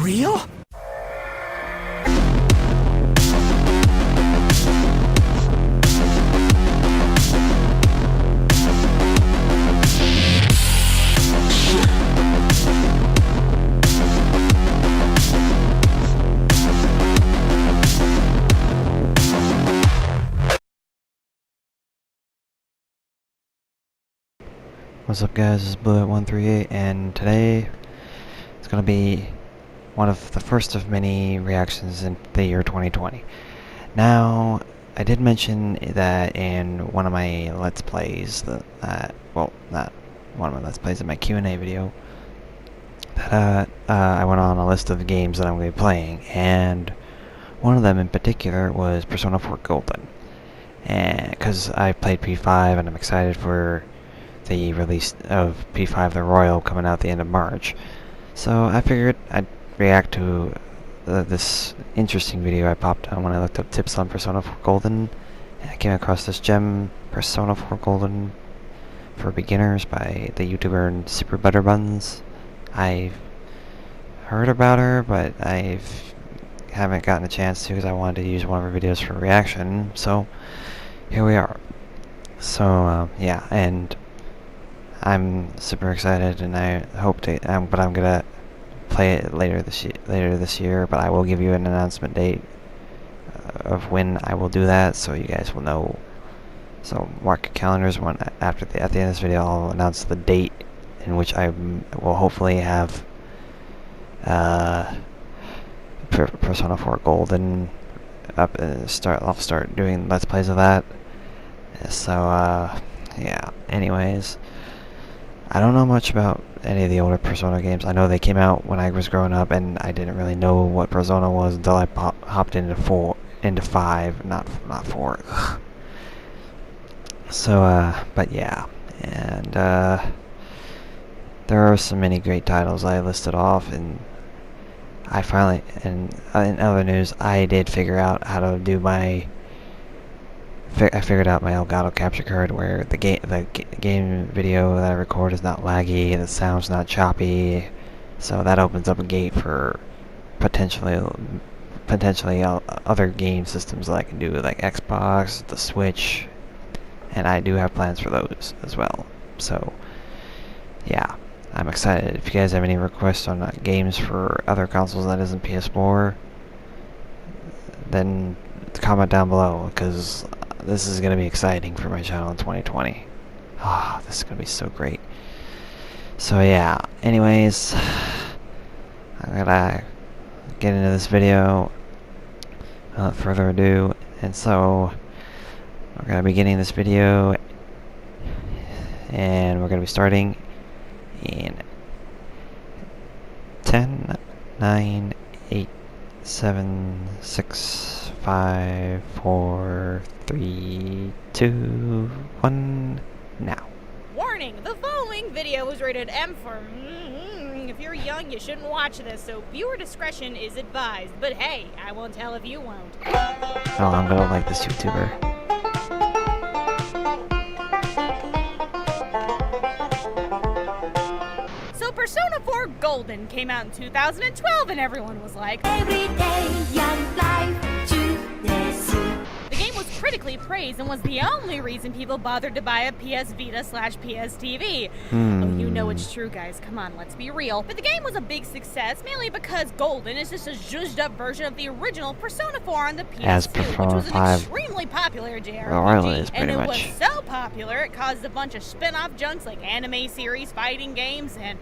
real? What's up guys, this is Blue138 and today it's going to be one of the first of many reactions in the year 2020. Now, I did mention that in one of my Let's Plays, well, not one of my Let's Plays, in my Q&A video, that I went on a list of games that I'm going to be playing, and one of them in particular was Persona 4 Golden. And because I played P5 and I'm excited for the release of P5 The Royal coming out at the end of March. So I figured I'd react to this interesting video I popped on when I looked up tips on Persona 4 Golden, and I came across this gem, Persona 4 Golden for Beginners by the YouTuber SuperButterBuns. I've heard about her, but I haven't gotten a chance to because I wanted to use one of her videos for reaction, so here we are. So yeah, and I'm super excited, and I hope to. But I'm gonna play it later this year. But I will give you an announcement date of when I will do that, so you guys will know. So mark your calendars. At the end of this video, I'll announce the date in which I will hopefully have Persona 4 Golden up. I'll start doing Let's Plays of that. So yeah. Anyways. I don't know much about any of the older Persona games. I know they came out when I was growing up, and I didn't really know what Persona was until I hopped into 5, not 4. So, but yeah, and there are so many great titles I listed off, and I finally, and in other news, I did figure out how to do my. I figured out my Elgato capture card where the game video that I record is not laggy, the sound's not choppy, so that opens up a gate for potentially other game systems that I can do, like Xbox, the Switch, and I do have plans for those as well. So yeah, I'm excited. If you guys have any requests on games for other consoles that isn't PS4, then comment down below, because this is going to be exciting for my channel in 2020. Ah, this is going to be so great. So yeah, anyways, I'm going to get into this video without further ado. And so, we're going to be beginning this video, and we're going to be starting in 10, 9, 8, 7, 6, 5, 4, 3, 2, 1, now. Warning, the following video was rated M for if you're young, you shouldn't watch this, so viewer discretion is advised. But hey, I won't tell if you won't. Oh, I'm gonna like this YouTuber. So Persona 4 Golden came out in 2012, and everyone was like, Everyday young life, the game was critically praised and was the only reason people bothered to buy a PS Vita/PS TV. Oh, you know it's true, guys. Come on, let's be real. But the game was a big success, mainly because Golden is just a zhuzhed up version of the original Persona 4 on the PS2, which was an extremely popular JRPG, and it was so popular it caused a bunch of spin-off junks like anime series, fighting games, and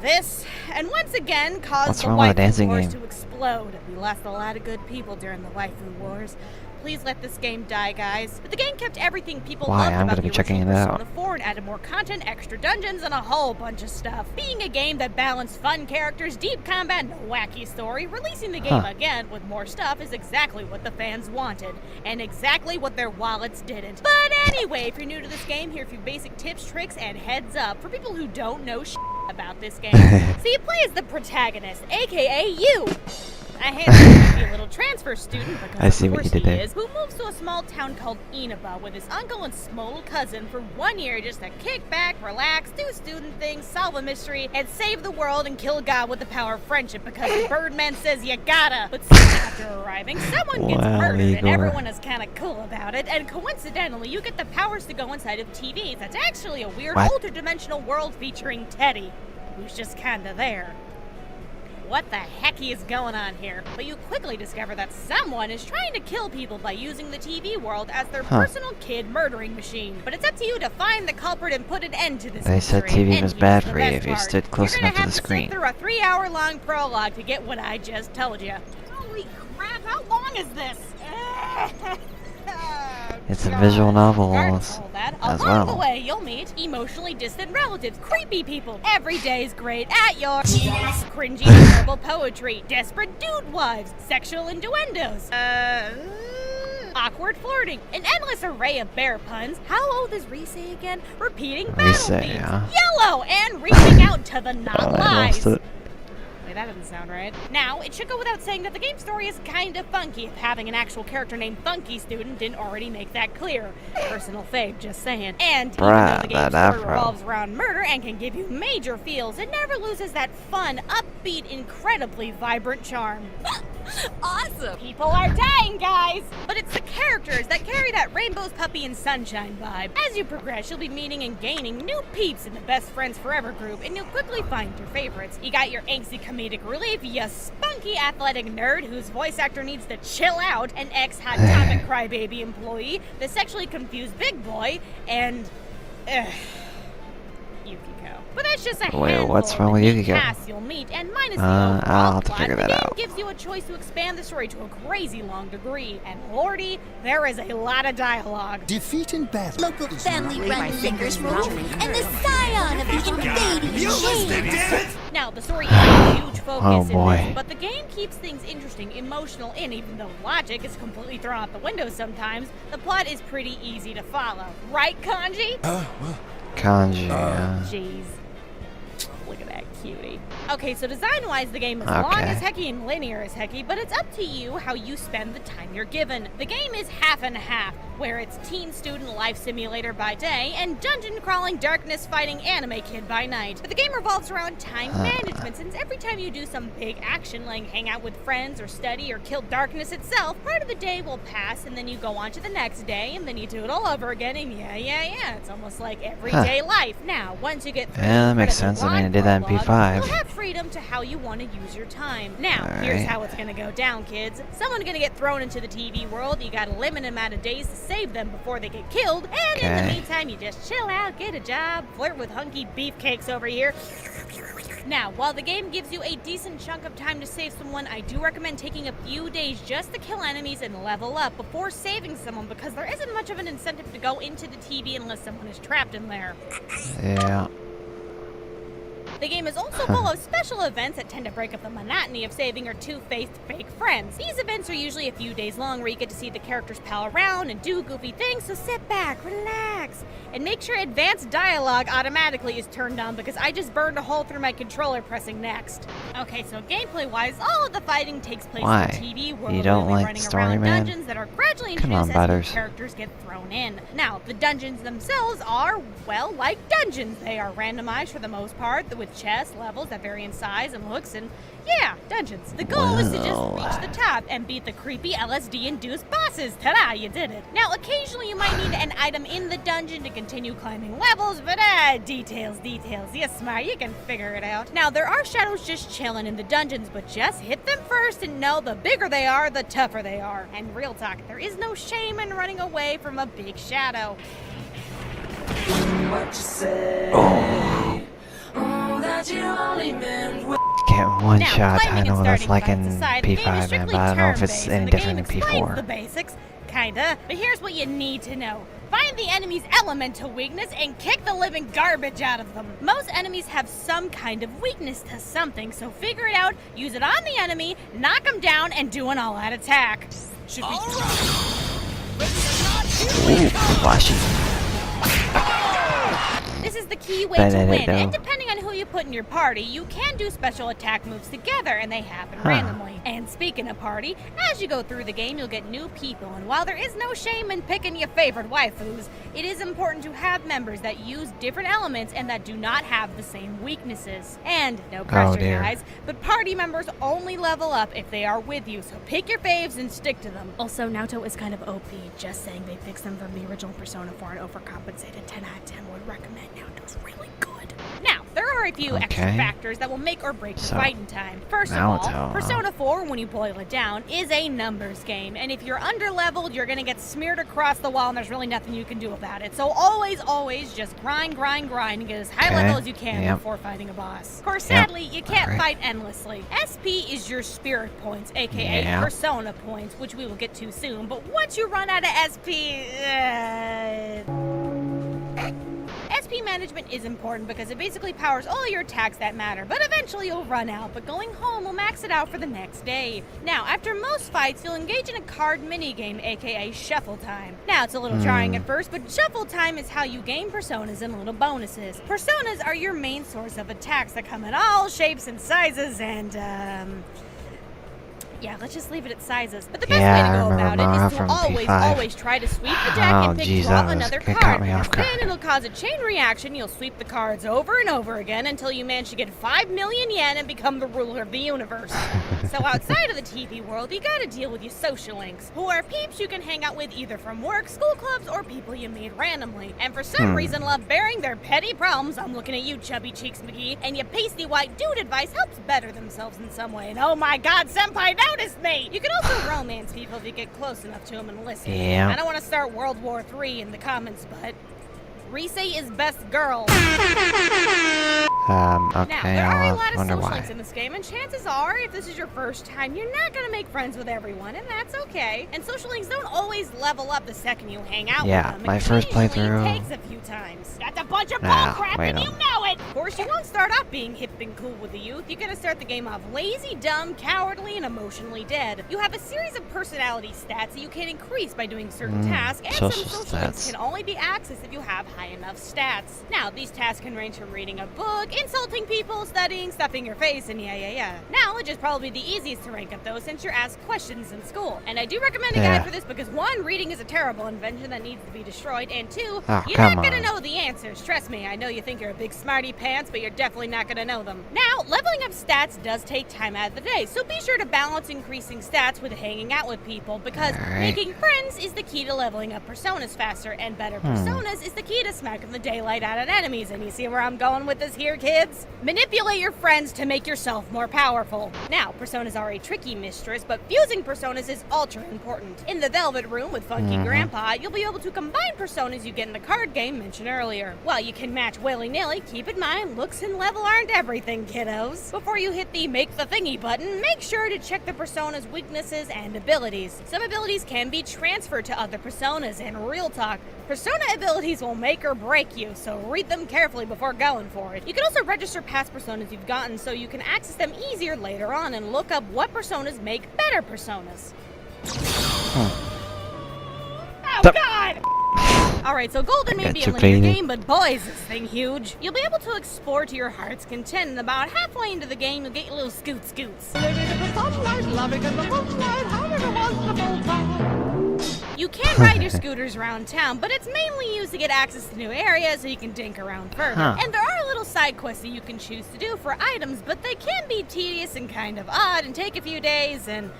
this, and once again caused the waifu wars to explode. We lost a lot of good people during the waifu wars. Please let this game die, guys. But the game kept everything people loved about the original Persona 4 and added more content, extra dungeons, and a whole bunch of stuff. Being a game that balanced fun characters, deep combat, and a wacky story, releasing the game again with more stuff is exactly what the fans wanted, and exactly what their wallets didn't. But anyway, if you're new to this game, here are a few basic tips, tricks, and heads up for people who don't know about this game. So you play as the protagonist, aka you. A handsome, little transfer student, because I see of what course you did he there. is, who moves to a small town called Inaba with his uncle and small cousin for 1 year just to kick back, relax, do student things, solve a mystery, and save the world and kill God with the power of friendship because the Birdman says you gotta. But soon after arriving, someone gets Wow, murdered and Igor. everyone is kind of cool about it, and coincidentally, you get the powers to go inside of TVs. That's actually a weird What? ultra-dimensional world featuring Teddy, who's just kinda there. What the hecky is going on here? But you quickly discover that someone is trying to kill people by using the TV world as their personal kid murdering machine. But it's up to you to find the culprit and put an end to this They said mystery. TV And was here's bad the for you best if you part. stood close You're enough gonna to the have screen. sit through a 3-hour-long prologue to get what I just told you. Holy crap, how long is this? It's a visual novel Regardless of all that, as along the well. way, you'll meet emotionally distant relatives, creepy people, every day's great at your cringy verbal poetry, desperate dude wives, sexual innuendos, awkward flirting, an endless array of bear puns. How old is Reese again? Repeating battle Reese, themes, yeah. yellow, and reaching out to the not Oh, I lies. lost it. Wait, that doesn't sound right. Now, it should go without saying that the game story is kind of funky if having an actual character named Funky Student didn't already make that clear. Personal fave, just saying. And even Bruh, though the game that story afro. revolves around murder and can give you major feels, it never loses that fun, upbeat, incredibly vibrant charm. Awesome! People are dying, guys! But it's the characters that carry that Rainbow's Puppy and Sunshine vibe. As you progress, you'll be meeting and gaining new peeps in the Best Friends Forever group, and you'll quickly find your favorites. You got your angsty comedic relief, you spunky athletic nerd whose voice actor needs to chill out, an ex-hot topic crybaby employee, the sexually confused big boy, and... Yukiko. But that's just a Wait, handful what's of wrong the with neat Yukiko? casts you'll meet, and minus the I'll overall have to plot, figure the that game out. gives you a choice to expand the story to a crazy long degree. And lordy, there is a lot of dialogue. Defeat in battle. Local family-run liquors roll, and the scion of the invading shades. Now, the story is a huge focus Oh, in boy. this, but the game keeps things interesting, emotional, and even though logic is completely thrown out the window sometimes, the plot is pretty easy to follow. Right, Kanji? Kanji, yeah. Jeez. Look at that cutie. Okay, so design-wise, the game is long as hecky and linear as hecky, but it's up to you how you spend the time you're given. The game is half and half, where it's teen student life simulator by day and dungeon-crawling, darkness-fighting anime kid by night. But the game revolves around time management, since every time you do some big action, like hang out with friends or study or kill darkness itself, part of the day will pass, and then you go on to the next day, and then you do it all over again, and yeah, it's almost like everyday life. Now, once you get through Yeah, that makes the incredibly sense. I mean, I long did that in prologue, P5. you'll have freedom to how you want to use your time. Now, here's Alright. how it's gonna go down, kids. Someone's gonna get thrown into the TV world. You got a limited amount of days to save them before they get killed. And in the Okay. meantime, you just chill out, get a job, flirt with hunky beefcakes over here. Now, while the game gives you a decent chunk of time to save someone, I do recommend taking a few days just to kill enemies and level up before saving someone, because there isn't much of an incentive to go into the TV unless someone is trapped in there. Yeah. The game is also full of special events that tend to break up the monotony of saving your two-faced fake friends. These events are usually a few days long where you get to see the characters pal around and do goofy things, so sit back, relax, and make sure advanced dialogue automatically is turned on because I just burned a hole through my controller pressing next. Okay, so gameplay-wise, all of the fighting takes place Why? in the TV world, You don't where you'll be like running story, around man? dungeons that are gradually Come introduced on, as new Butters. characters get thrown in. Now, the dungeons themselves are, well, like dungeons. They are randomized for the most part, with chests, levels that vary in size and looks, and yeah, dungeons. The goal is to just Well. reach the top and beat the creepy LSD-induced bosses. Ta-da, you did it. Now, occasionally you might need an item in the dungeon to continue climbing levels, but details. You're smart, you can figure it out. Now, there are shadows just chilling in the dungeons, but just hit them first and know the bigger they are, the tougher they are. And real talk, there is no shame in running away from a big shadow. Can't one Now, shot. I climbing know and that's starting like fights in aside, the game is P5, man, strictly but I don't know if it's turn-based, any and the different game in explains P4. the basics, kinda. But here's what you need to know. Find the enemy's elemental weakness and kick the living garbage out of them. Most enemies have some kind of weakness to something, so figure it out, use it on the enemy, knock them down, and do an all-out attack. Should be... Ooh, flashy. This is the key way to win, and depending on who you put in your party, you can do special attack moves together, and they happen randomly. And speaking of party, as you go through the game, you'll get new people, and while there is no shame in picking your favorite waifus, it is important to have members that use different elements and that do not have the same weaknesses. And no pressure, guys, but party members only level up if they are with you, so pick your faves and stick to them. Also, Naoto is kind of OP, just saying they fixed them from the original Persona 4 and overcompensated. 10 out of 10 would recommend. Naoto's really good. Now, there are a few extra factors that will make or break your fighting time. First of all, Persona 4, when you boil it down, is a numbers game, and if you're underleveled, you're gonna get smeared across the wall, and there's really nothing you can do about it. So always just grind, and get as high level as you can before fighting a boss. Of course, sadly, you can't fight endlessly. SP is your spirit points, aka Persona points, which we will get to soon, but once you run out of SP, SP management is important because it basically powers all your attacks that matter, but eventually you'll run out, but going home will max it out for the next day. Now, after most fights, you'll engage in a card minigame, aka Shuffle Time. Now, it's a little jarring at first, but Shuffle Time is how you gain personas and little bonuses. Personas are your main source of attacks that come in all shapes and sizes, and, yeah, let's just leave it at sizes. But the best way to go about it is to always try to sweep the deck and draw another card. Then it'll cause a chain reaction. You'll sweep the cards over and over again until you manage to get 5 million yen and become the ruler of the universe. So outside of the TV world, you gotta deal with your social links, who are peeps you can hang out with either from work, school clubs, or people you meet randomly. And for some reason love bearing their petty problems. I'm looking at you, Chubby Cheeks McGee. And your pasty white dude advice helps better themselves in some way. And oh my god, Senpai, notice me! You can also romance people if you get close enough to them and listen. I don't want to start World War III in the comments, but Rise is best girl. Okay, now, there are a lot of social links in this game, and chances are, if this is your first time, you're not going to make friends with everyone, and that's okay. And social links don't always level up the second you hang out with them. My first playthrough It takes a few times. That's a bunch of bullcrap, and you know it! Of course, you won't start off being hip and cool with the youth. You're going to start the game off lazy, dumb, cowardly, and emotionally dead. You have a series of personality stats that you can increase by doing certain tasks, and some social links can only be accessed if you have high enough stats. Now, these tasks can range from reading a book, insulting people, studying, stuffing your face, and yeah. Knowledge is probably the easiest to rank up though, since you're asked questions in school. And I do recommend a guide for this because 1, reading is a terrible invention that needs to be destroyed, and 2, you're not gonna know the answers. Trust me, I know you think you're a big smarty pants, but you're definitely not gonna know them. Now, leveling up stats does take time out of the day, so be sure to balance increasing stats with hanging out with people, because making friends is the key to leveling up personas faster, and better personas is the key to smacking the daylight out of enemies. And you see where I'm going with this here, kids? Manipulate your friends to make yourself more powerful. Now, personas are a tricky mistress, but fusing personas is ultra important. In the Velvet Room with Funky Grandpa, you'll be able to combine personas you get in the card game mentioned earlier. While you can match willy-nilly, keep in mind looks and level aren't everything, kiddos. Before you hit the make the thingy button, make sure to check the persona's weaknesses and abilities. Some abilities can be transferred to other personas, and real talk, persona abilities will make or break you, so read them carefully before going for it. You can also register past personas you've gotten so you can access them easier later on and look up what personas make better personas. Oh god! Alright, so Golden may be a linear game, but boy is this thing huge. You'll be able to explore to your heart's content, and about halfway into the game, you'll get your little scoots. You can ride your scooters around town, but it's mainly used to get access to new areas so you can dink around further. And there are little side quests that you can choose to do for items, but they can be tedious and kind of odd and take a few days, and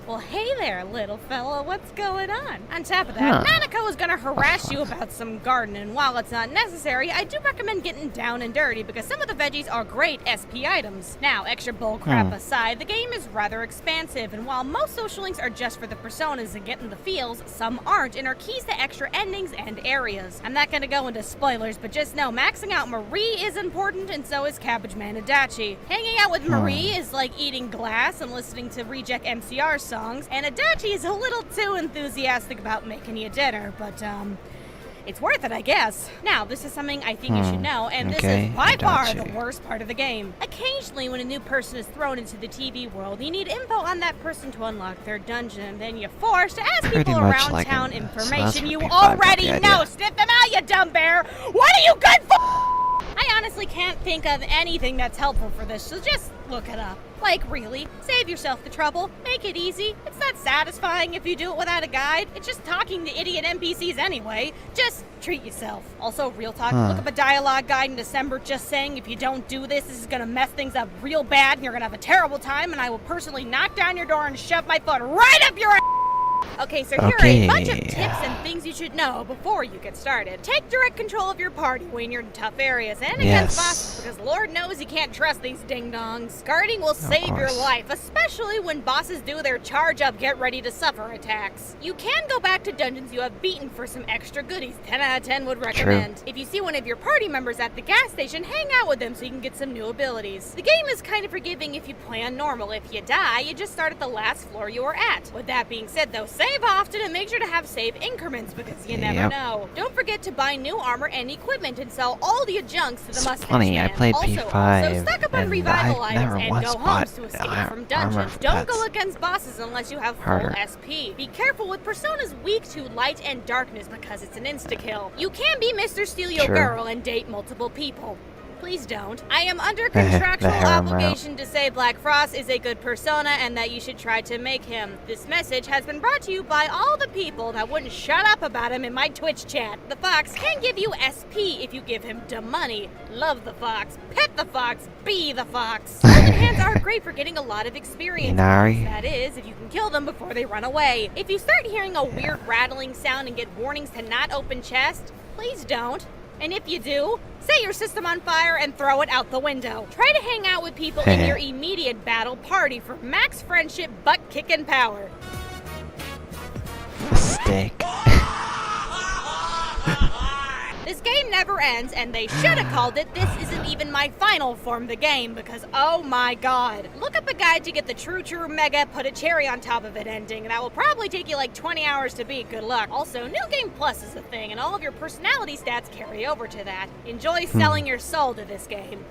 well, hey there, little fella, what's going on? On top of that, Nanako is gonna harass you about some garden, and while it's not necessary, I do recommend getting down and dirty because some of the veggies are great SP items. Now, extra bull crap aside, the game is rather expansive, and while most social links are just for the personas and getting the feels, some aren't and are keys to extra endings and areas. I'm not gonna go into spoilers, but just know maxing out Marie is important, and so is Cabbage Man Adachi. Hanging out with Marie is like eating glass and listening to reject MCR songs, and Adachi is a little too enthusiastic about making you dinner, but it's worth it, I guess. Now, this is something I think you should know, and this is by far the worst part of the game. Occasionally, when a new person is thrown into the TV world, you need info on that person to unlock their dungeon, and then you're forced to ask people around town information you already know. Sniff them out, you dumb bear! What are you good for? I honestly can't think of anything that's helpful for this, so just look it up. Like, really, save yourself the trouble. Make it easy. It's not satisfying if you do it without a guide. It's just talking to idiot NPCs anyway. Just treat yourself. Also, real talk, look up a dialogue guide in December just saying if you don't do this, this is gonna mess things up real bad and you're gonna have a terrible time and I will personally knock down your door and shove my foot right up your ass. Okay, so here are a bunch of tips and things you should know before you get started. Take direct control of your party when you're in tough areas and against bosses, because Lord knows you can't trust these ding-dongs. Guarding will save your life, especially when bosses do their charge up, get ready to suffer attacks. You can go back to dungeons you have beaten for some extra goodies. 10 out of 10 would recommend. True. If you see one of your party members at the gas station, hang out with them so you can get some new abilities. The game is kind of forgiving if you play on normal. If you die, you just start at the last floor you were at. With that being said though, save often and make sure to have save increments because you never know. Don't forget to buy new armor and equipment and sell all the junks to the mustache funny, man. I played P5 so stock up on revival items and go homes to escape from dungeons. Don't go against bosses unless you have full SP. Be careful with personas weak to light and darkness because it's an insta-kill. You can be Mr. Steal Your Girl and date multiple people. Please don't. I am under contractual obligation to say Black Frost is a good persona and that you should try to make him. This message has been brought to you by all the people that wouldn't shut up about him in my Twitch chat. The fox can give you SP if you give him the money. Love the fox. Pet the fox. Be the fox. Golden hands are great for getting a lot of experience. That is, if you can kill them before they run away. If you start hearing a weird rattling sound and get warnings to not open chest, please don't. And if you do, set your system on fire and throw it out the window. Try to hang out with people in your immediate battle party for max friendship, butt-kicking power. Mistake. This game never ends, and they should have called it This Isn't Even My Final Form the game, because oh my god. Look up a guide to get the true mega put a cherry on top of it ending, and that will probably take you like 20 hours to beat. Good luck. Also, New Game Plus is a thing, and all of your personality stats carry over to that. Enjoy selling your soul to this game.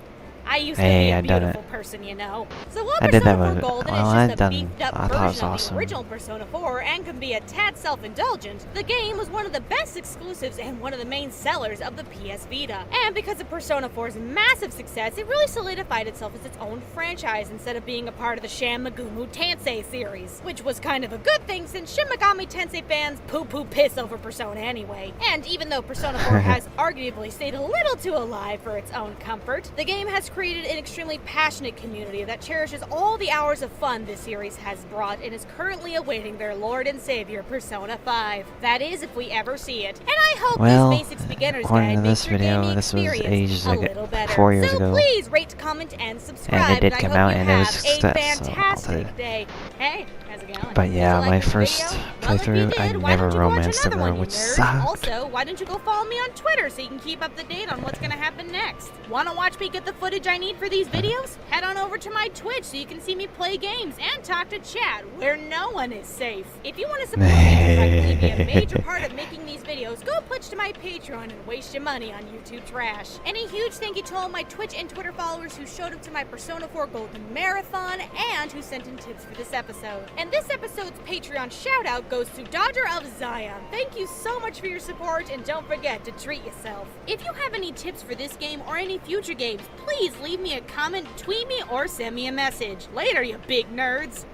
I used to be a beautiful person, you know. So while Persona 4 Golden is just a beefed-up version of the original Persona 4 and can be a tad self-indulgent, the game was one of the best exclusives and one of the main sellers of the PS Vita. And because of Persona 4's massive success, it really solidified itself as its own franchise instead of being a part of the Shin Megami Tensei series, which was kind of a good thing since Shin Megami Tensei fans poo-poo piss over Persona anyway. And even though Persona 4 has arguably stayed a little too alive for its own comfort, the game has created an extremely passionate community that cherishes all the hours of fun this series has brought and is currently awaiting their Lord and Savior Persona 5. That is, if we ever see it. And I hope this Basics Beginner's Guide makes your gaming experience a little better. 4 years so ago. please rate, comment, and subscribe. And it did come out and it was a a success, fantastic day. Hey, how's it going? But yeah, Did you my like this first video? playthrough, I never romanced a girl, which sucked. Also, why don't you go follow me on Twitter so you can keep up to date on what's gonna happen next? Wanna watch me get the footage I need for these videos? Head on over to my Twitch so you can see me play games and talk to chat where no one is safe. If you want to support me directly, be a major part of making these videos, go pledge to my Patreon and waste your money on YouTube trash. And a huge thank you to all my Twitch and Twitter followers who showed up to my Persona 4 Golden Marathon and who sent in tips for this episode. And this episode's Patreon shout out goes to Dodger of Zion. Thank you so much for your support and don't forget to treat yourself. If you have any tips for this game or any future games, please leave me a comment, tweet me, or send me a message. Later, you big nerds.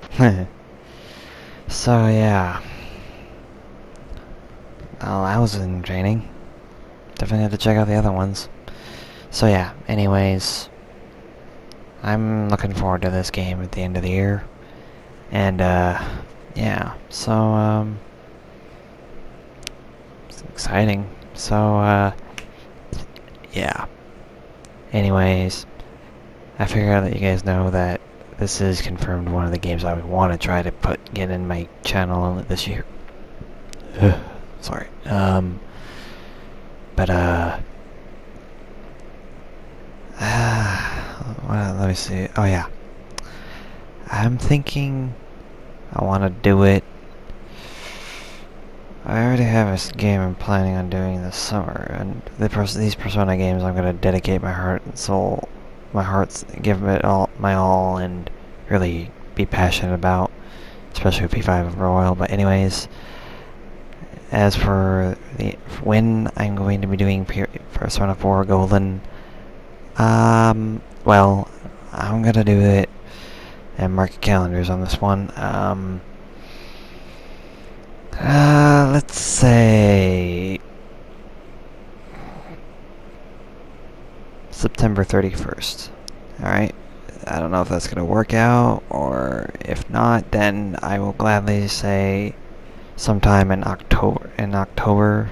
So yeah. Well, I was in training. Definitely have to check out the other ones. So yeah, anyways. I'm looking forward to this game at the end of the year. And yeah, so it's exciting. So yeah. Anyways, I figure out that you guys know that this is confirmed one of the games I would want to try to get in my channel this year. Sorry. But well, let me see. Oh yeah. I'm thinking I want to do it. I already have a game I'm planning on doing this summer, and these Persona games I'm gonna dedicate my heart and soul, give it all my all, and really be passionate about, especially with P5 Royal. But anyways, as for when I'm going to be doing Persona 4 Golden, Well, I'm gonna do it and mark your calendars on this one. Let's say September 31st. Alright? I don't know if that's gonna work out, or if not, then I will gladly say sometime in October,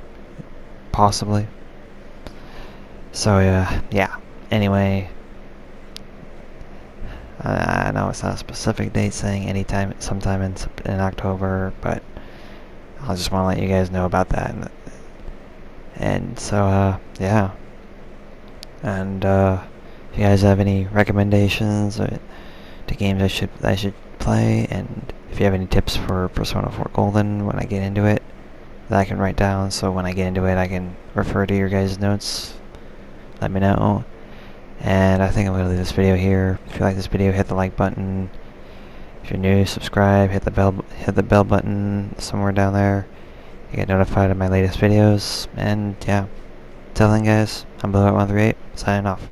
possibly. So, yeah. Anyway, I know it's not a specific date saying anytime, sometime in October, but I just want to let you guys know about that. And so, yeah. And, if you guys have any recommendations to games I should play, and if you have any tips for Persona 4 Golden when I get into it, that I can write down, so when I get into it I can refer to your guys' notes, let me know. And I think I'm going to leave this video here. If you like this video, hit the like button. If you're new, subscribe, hit the bell button somewhere down there. You get notified of my latest videos. And yeah, till then guys, I'm Blue138, signing off.